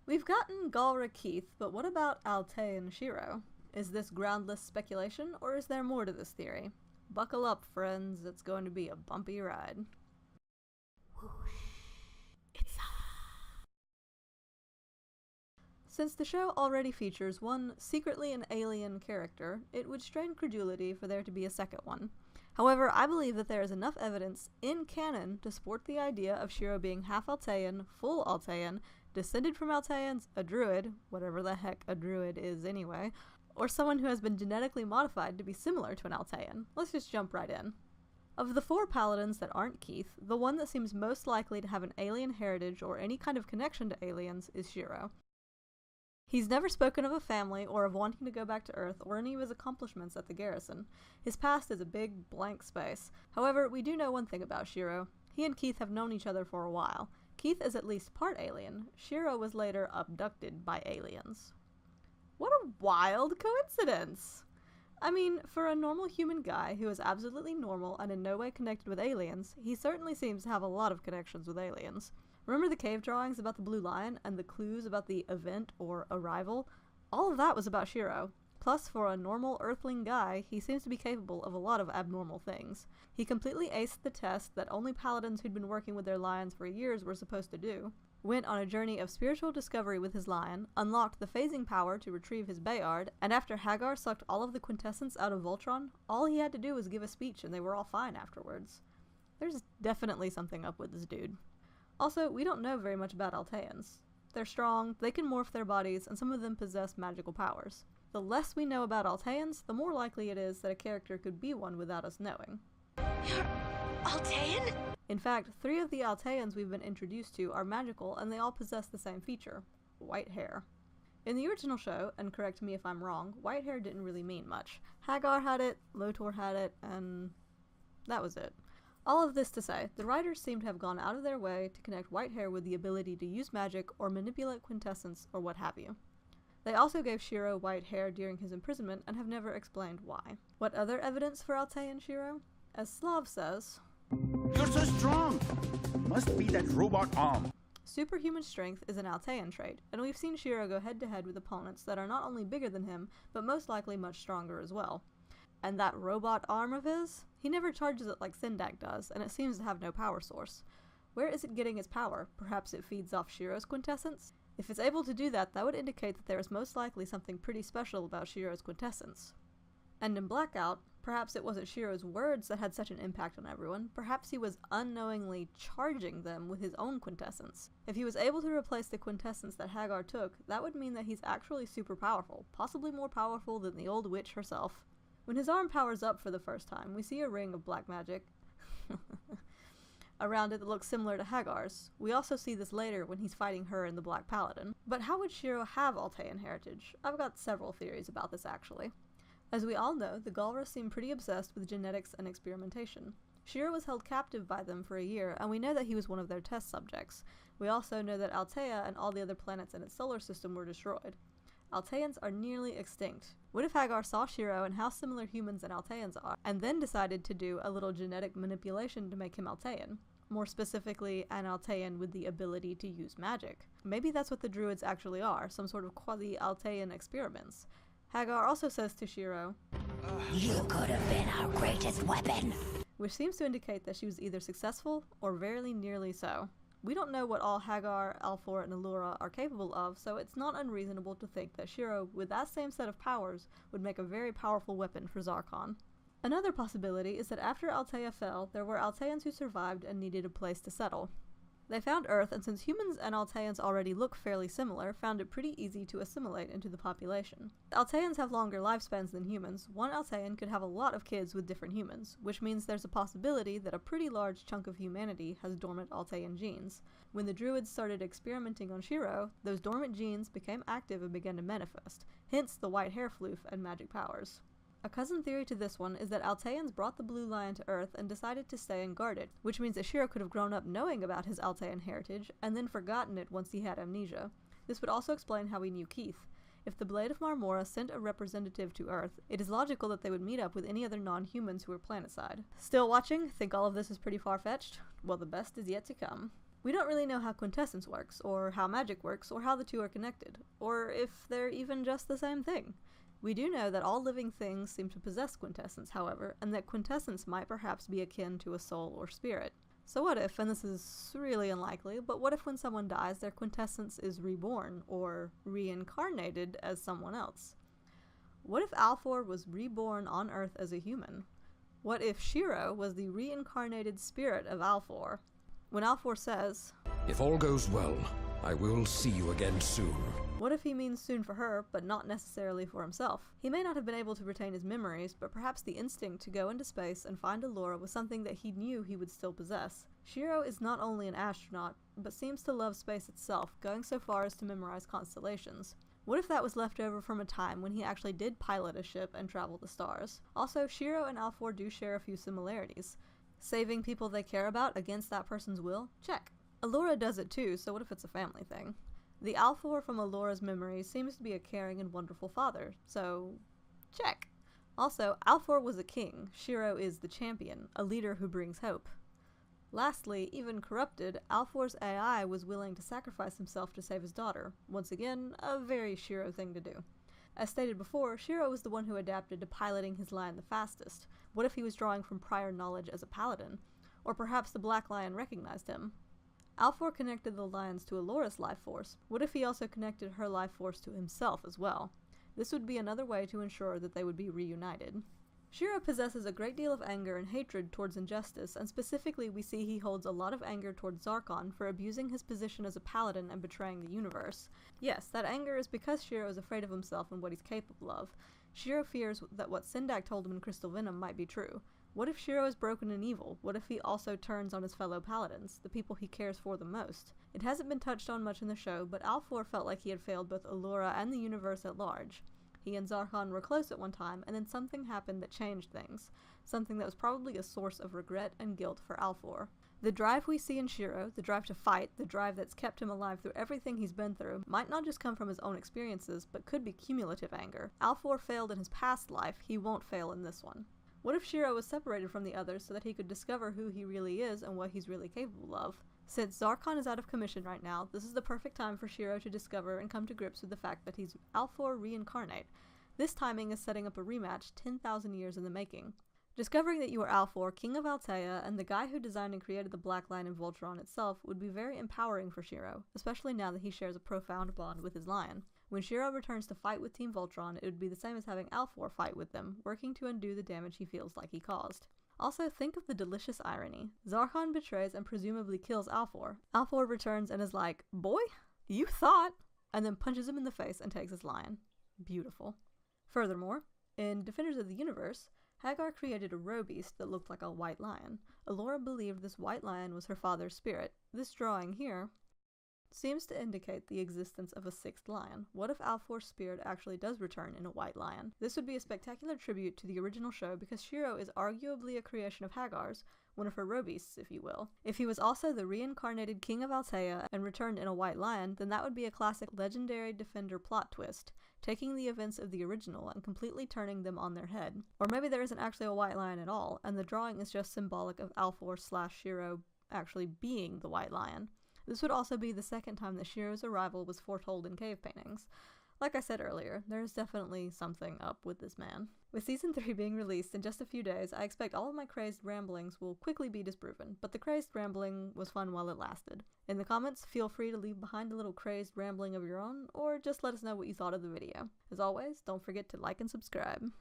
We've gotten Galra Keith, but what about Altean Shiro? Is this groundless speculation, or is there more to this theory? Buckle up, friends, it's going to be a bumpy ride. Since the show already features one secretly an alien character, it would strain credulity for there to be a second one. However, I believe that there is enough evidence in canon to support the idea of Shiro being half Altean, full Altean, descended from Alteans, a druid, whatever the heck a druid is anyway, or someone who has been genetically modified to be similar to an Altean. Let's just jump right in. Of the 4 paladins that aren't Keith, the one that seems most likely to have an alien heritage or any kind of connection to aliens is Shiro. He's never spoken of a family or of wanting to go back to Earth or any of his accomplishments at the garrison. His past is a big blank space. However, we do know one thing about Shiro. He and Keith have known each other for a while. Keith is at least part alien. Shiro was later abducted by aliens. What a wild coincidence! I mean, for a normal human guy who is absolutely normal and in no way connected with aliens, he certainly seems to have a lot of connections with aliens. Remember the cave drawings about the Blue Lion and the clues about the event or arrival? All of that was about Shiro. Plus, for a normal Earthling guy, he seems to be capable of a lot of abnormal things. He completely aced the test that only paladins who'd been working with their lions for years were supposed to do, went on a journey of spiritual discovery with his lion, unlocked the phasing power to retrieve his Bayard, and after Hagar sucked all of the quintessence out of Voltron, all he had to do was give a speech and they were all fine afterwards. There's definitely something up with this dude. Also, we don't know very much about Alteans. They're strong, they can morph their bodies, and some of them possess magical powers. The less we know about Alteans, the more likely it is that a character could be one without us knowing. You're Altean? In fact, 3 of the Alteans we've been introduced to are magical, and they all possess the same feature: white hair. In the original show, and correct me if I'm wrong, white hair didn't really mean much. Hagar had it, Lotor had it, and that was it. All of this to say, the writers seem to have gone out of their way to connect white hair with the ability to use magic or manipulate quintessence or what have you. They also gave Shiro white hair during his imprisonment and have never explained why. What other evidence for Altean Shiro? As Slav says, "You're so strong! Must be that robot arm." Superhuman strength is an Altean trait, and we've seen Shiro go head-to-head with opponents that are not only bigger than him, but most likely much stronger as well. And that robot arm of his? He never charges it like Sindak does, and it seems to have no power source. Where is it getting its power? Perhaps it feeds off Shiro's quintessence? If it's able to do that, that would indicate that there is most likely something pretty special about Shiro's quintessence. And in Blackout, perhaps it wasn't Shiro's words that had such an impact on everyone, perhaps he was unknowingly charging them with his own quintessence. If he was able to replace the quintessence that Hagar took, that would mean that he's actually super powerful, possibly more powerful than the old witch herself. When his arm powers up for the first time, we see a ring of black magic around it that looks similar to Hagar's. We also see this later when he's fighting her and the Black Paladin. But how would Shiro have Altean heritage? I've got several theories about this actually. As we all know, the Galra seem pretty obsessed with genetics and experimentation. Shiro was held captive by them for a year, and we know that he was one of their test subjects. We also know that Altea and all the other planets in its solar system were destroyed. Alteans are nearly extinct. What if Hagar saw Shiro and how similar humans and Alteans are, and then decided to do a little genetic manipulation to make him Altean? More specifically, an Altean with the ability to use magic. Maybe that's what the druids actually are, some sort of quasi-Altean experiments. Hagar also says to Shiro, You could have been our greatest weapon. Which seems to indicate that she was either successful or very nearly so. We don't know what all Hagar, Alfor, and Allura are capable of, so it's not unreasonable to think that Shiro, with that same set of powers, would make a very powerful weapon for Zarkon. Another possibility is that after Altea fell, there were Alteans who survived and needed a place to settle. They found Earth, and since humans and Alteans already look fairly similar, found it pretty easy to assimilate into the population. Alteans have longer lifespans than humans. One Altean could have a lot of kids with different humans, which means there's a possibility that a pretty large chunk of humanity has dormant Altean genes. When the druids started experimenting on Shiro, those dormant genes became active and began to manifest, hence the white hair floof and magic powers. A cousin theory to this one is that Alteans brought the Blue Lion to Earth and decided to stay and guard it, which means that Shiro could have grown up knowing about his Altean heritage and then forgotten it once he had amnesia. This would also explain how we knew Keith. If the Blade of Marmora sent a representative to Earth, it is logical that they would meet up with any other non-humans who were planetside. Still watching? Think all of this is pretty far-fetched? Well, the best is yet to come. We don't really know how quintessence works, or how magic works, or how the two are connected, or if they're even just the same thing. We do know that all living things seem to possess quintessence, however, and that quintessence might perhaps be akin to a soul or spirit. So what if, and this is really unlikely, but what if when someone dies their quintessence is reborn, or reincarnated as someone else? What if Alfor was reborn on Earth as a human? What if Shiro was the reincarnated spirit of Alfor? When Alfor says, "If all goes well, I will see you again soon." What if he means soon for her, but not necessarily for himself? He may not have been able to retain his memories, but perhaps the instinct to go into space and find Allura was something that he knew he would still possess. Shiro is not only an astronaut, but seems to love space itself, going so far as to memorize constellations. What if that was left over from a time when he actually did pilot a ship and travel the stars? Also, Shiro and Alfor do share a few similarities. Saving people they care about against that person's will? Check. Allura does it too, so what if it's a family thing? The Alfor from Allura's memory seems to be a caring and wonderful father, so check. Also, Alfor was a king, Shiro is the champion, a leader who brings hope. Lastly, even corrupted, Alfor's AI was willing to sacrifice himself to save his daughter. Once again, a very Shiro thing to do. As stated before, Shiro was the one who adapted to piloting his lion the fastest. What if he was drawing from prior knowledge as a paladin? Or perhaps the Black Lion recognized him? Alfor connected the lions to Allura's life force. What if he also connected her life force to himself as well? This would be another way to ensure that they would be reunited. Shiro possesses a great deal of anger and hatred towards injustice, and specifically we see he holds a lot of anger towards Zarkon for abusing his position as a paladin and betraying the universe. Yes, that anger is because Shiro is afraid of himself and what he's capable of. Shiro fears that what Sindak told him in Crystal Venom might be true. What if Shiro is broken and evil? What if he also turns on his fellow paladins, the people he cares for the most? It hasn't been touched on much in the show, but Alfor felt like he had failed both Allura and the universe at large. He and Zarkon were close at one time, and then something happened that changed things. Something that was probably a source of regret and guilt for Alfor. The drive we see in Shiro, the drive to fight, the drive that's kept him alive through everything he's been through, might not just come from his own experiences, but could be cumulative anger. Alfor failed in his past life, he won't fail in this one. What if Shiro was separated from the others so that he could discover who he really is and what he's really capable of? Since Zarkon is out of commission right now, this is the perfect time for Shiro to discover and come to grips with the fact that he's Alfor reincarnate. This timing is setting up a rematch 10,000 years in the making. Discovering that you are Alfor, King of Altea, and the guy who designed and created the Black Lion in Voltron itself would be very empowering for Shiro, especially now that he shares a profound bond with his lion. When Shiro returns to fight with Team Voltron, it would be the same as having Alfor fight with them, working to undo the damage he feels like he caused. Also, think of the delicious irony. Zarkon betrays and presumably kills Alfor. Alfor returns and is like, "Boy, you thought," and then punches him in the face and takes his lion. Beautiful. Furthermore, in Defenders of the Universe, Hagar created a roe-beast that looked like a white lion. Allura believed this white lion was her father's spirit. This drawing here seems to indicate the existence of a sixth lion. What if Alfor's spirit actually does return in a white lion? This would be a spectacular tribute to the original show because Shiro is arguably a creation of Hagar's, one of her roe-beasts, if you will. If he was also the reincarnated King of Altea and returned in a white lion, then that would be a classic legendary Defender plot twist, taking the events of the original and completely turning them on their head. Or maybe there isn't actually a white lion at all, and the drawing is just symbolic of Alfor/Shiro actually being the white lion. This would also be the second time that Shiro's arrival was foretold in cave paintings. Like I said earlier, there's definitely something up with this man. With Season 3 being released in just a few days, I expect all of my crazed ramblings will quickly be disproven, but the crazed rambling was fun while it lasted. In the comments, feel free to leave behind a little crazed rambling of your own, or just let us know what you thought of the video. As always, don't forget to like and subscribe.